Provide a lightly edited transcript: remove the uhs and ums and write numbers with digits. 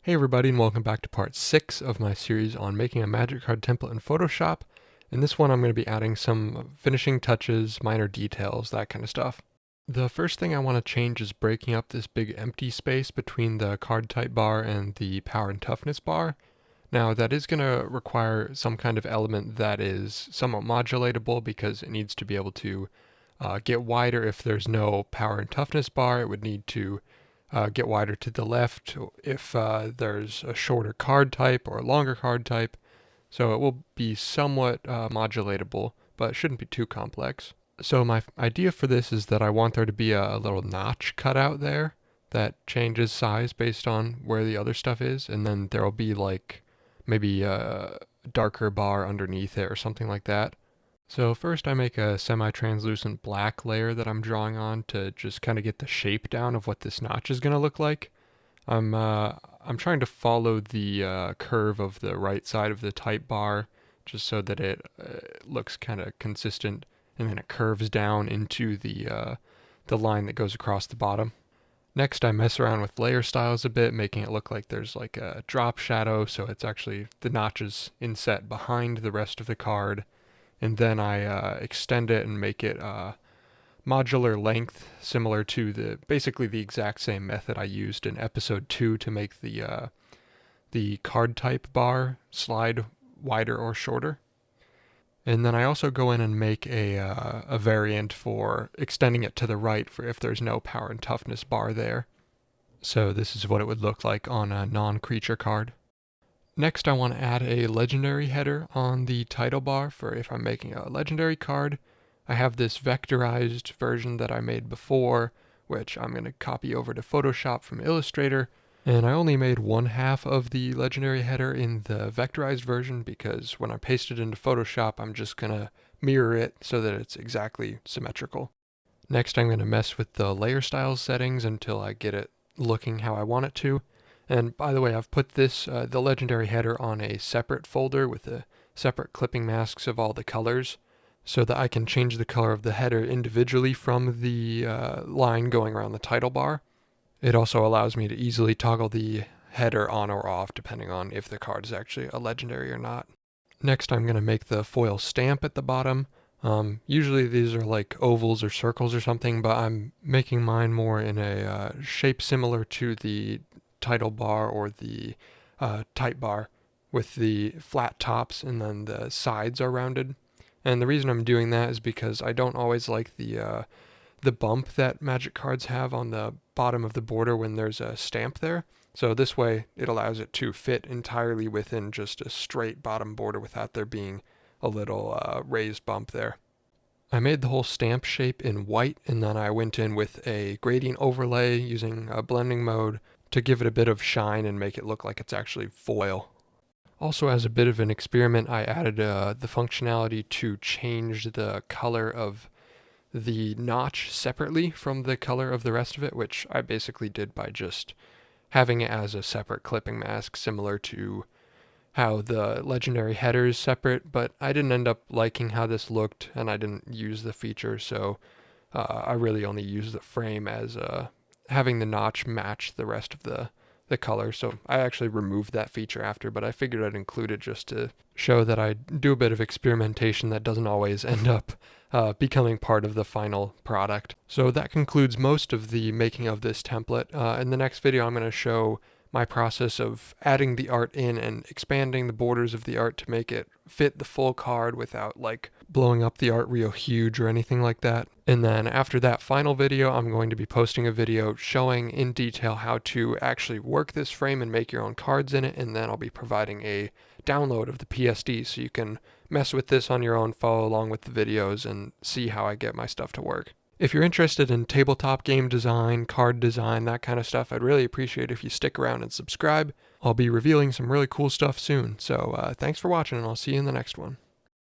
Hey everybody, and welcome back to part 6 of my series on making a magic card template in Photoshop. In this one I'm going to be adding some finishing touches, minor details, that kind of stuff. The first thing I want to change is breaking up this big empty space between the card type bar and the power and toughness bar. Now that is going to require some kind of element that is somewhat modulatable because it needs to be able to get wider if there's no power and toughness bar. It would need to get wider to the left if there's a shorter card type or a longer card type. So it will be somewhat modulatable, but it shouldn't be too complex. So my idea for this is that I want there to be a little notch cut out there that changes size based on where the other stuff is, and then there will be like maybe a darker bar underneath it or something like that. So first I make a semi-translucent black layer that I'm drawing on to just kind of get the shape down of what this notch is going to look like. I'm trying to follow the curve of the right side of the type bar just so that it looks kind of consistent, and then it curves down into the line that goes across the bottom. Next I mess around with layer styles a bit, making it look like there's like a drop shadow, so it's actually the notch is inset behind the rest of the card. And then I extend it and make it modular length, similar to basically the exact same method I used in episode 2 to make the card type bar slide wider or shorter. And then I also go in and make a variant for extending it to the right for if there's no power and toughness bar there. So this is what it would look like on a non-creature card. Next I want to add a legendary header on the title bar for if I'm making a legendary card. I have this vectorized version that I made before, which I'm going to copy over to Photoshop from Illustrator, and I only made one half of the legendary header in the vectorized version because when I paste it into Photoshop I'm just going to mirror it so that it's exactly symmetrical. Next I'm going to mess with the layer styles settings until I get it looking how I want it to. And by the way, I've put this, the legendary header on a separate folder with separate clipping masks of all the colors so that I can change the color of the header individually from the line going around the title bar. It also allows me to easily toggle the header on or off depending on if the card is actually a legendary or not. Next, I'm going to make the foil stamp at the bottom. Usually these are like ovals or circles or something, but I'm making mine more in a shape similar to the title bar or the type bar with the flat tops and then the sides are rounded. And the reason I'm doing that is because I don't always like the bump that magic cards have on the bottom of the border when there's a stamp there. So this way it allows it to fit entirely within just a straight bottom border without there being a little raised bump there. I made the whole stamp shape in white, and then I went in with a gradient overlay using a blending mode to give it a bit of shine and make it look like it's actually foil. Also, as a bit of an experiment, I added the functionality to change the color of the notch separately from the color of the rest of it, which I basically did by just having it as a separate clipping mask, similar to how the legendary header is separate, but I didn't end up liking how this looked and I didn't use the feature, so I really only used the frame as having the notch match the rest of the color. So I actually removed that feature after, but I figured I'd include it just to show that I do a bit of experimentation that doesn't always end up becoming part of the final product. So that concludes most of the making of this template. In the next video I'm going to show my process of adding the art in and expanding the borders of the art to make it fit the full card without like blowing up the art real huge or anything like that. And then after that final video, I'm going to be posting a video showing in detail how to actually work this frame and make your own cards in it, and then I'll be providing a download of the PSD so you can mess with this on your own, follow along with the videos, and see how I get my stuff to work. If you're interested in tabletop game design, card design, that kind of stuff, I'd really appreciate if you stick around and subscribe. I'll be revealing some really cool stuff soon, so thanks for watching, and I'll see you in the next one.